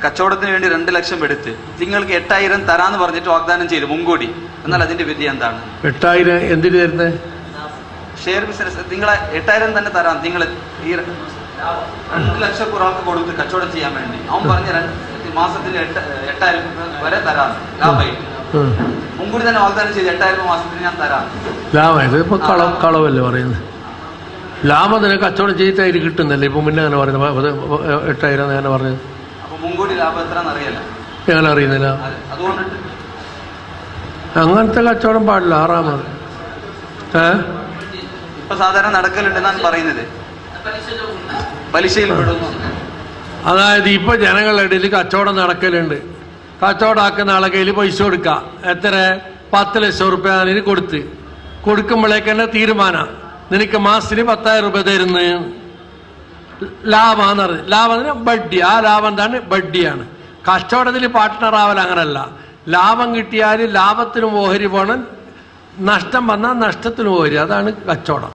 കച്ചവടത്തിന് വേണ്ടി 2 ലക്ഷം എടുത്ത് നിങ്ങൾക്ക് 8000 തരാന്ന് പറഞ്ഞിട്ട് വാഗ്ദാനം ചെയ്തു മുൻകൂടി. എന്നാൽ അതിന്റെ വിധി എന്താണ്? 8000 എന്തിനു തരുന്നത്? Share business. നിങ്ങളെ 8000 തന്നെ തരാം. നിങ്ങൾ ഈ 2 ലക്ഷം ഒരാൾക്ക് കൊടുത്ത് കച്ചവടം ചെയ്യാൻ വേണ്ടി അവൻ പറഞ്ഞ മാസത്തിൽ 8000 വരെ തരാം ലാഭമായിട്ട്. മുൻകൂടി തന്നെ വാഗ്ദാനം ചെയ്ത് 8000 മാസത്തിന് ഞാൻ തരാം. ലാഭം ഇതിപ്പോ കളവല്ലേ പറയുന്നത്. ലാഭം തന്നെ കച്ചവടം ചെയ്തിട്ടായിട്ട് കിട്ടുന്നല്ലേ ഇപ്പൊ മുന്നേ അങ്ങനെ പറയുന്നത് 8000 അങ്ങനെ പറഞ്ഞത്. അപ്പൊ മുൻകൂടി ലാഭം എത്രയാണെന്ന് അറിയില്ല. ഞങ്ങൾ അറിയുന്നില്ല. അതുകൊണ്ടിട്ട് അങ്ങനത്തെ കച്ചവടം പാടില്ല. 6 ഇപ്പൊ സാധാരണ നടക്കലുണ്ടെന്നാണ് പറയുന്നത്. പലിശയിൽ പെടുന്നു. അതായത് ഇപ്പൊ ജനങ്ങളുടെ ഇടയിൽ കച്ചവടം നടക്കലുണ്ട്. കച്ചവടമാക്കുന്ന ആളെ കയ്യിൽ പൈസ കൊടുക്കുക. എത്ര? 10 ലക്ഷം റുപ്യ അതിന് കൊടുക്കുമ്പോഴേക്ക് തന്നെ തീരുമാനം നിനക്ക് മാസത്തിന് 10,000 റുപ്യ തരുന്നു. ലാഭമെന്ന് പറഞ്ഞു. ലാഭത്തിന് ബഡ്ഡി. ആ ലാഭം എന്താണ്? ബഡ്ഡിയാണ്. കച്ചവടത്തിൽ പാർട്ട്ണർ ആവൽ അങ്ങനല്ല. ലാഭം കിട്ടിയാൽ ലാഭത്തിനും ഓഹരി പോകണം, നഷ്ടം വന്നാൽ നഷ്ടത്തിനും ഓഹരി. അതാണ് കച്ചവടം.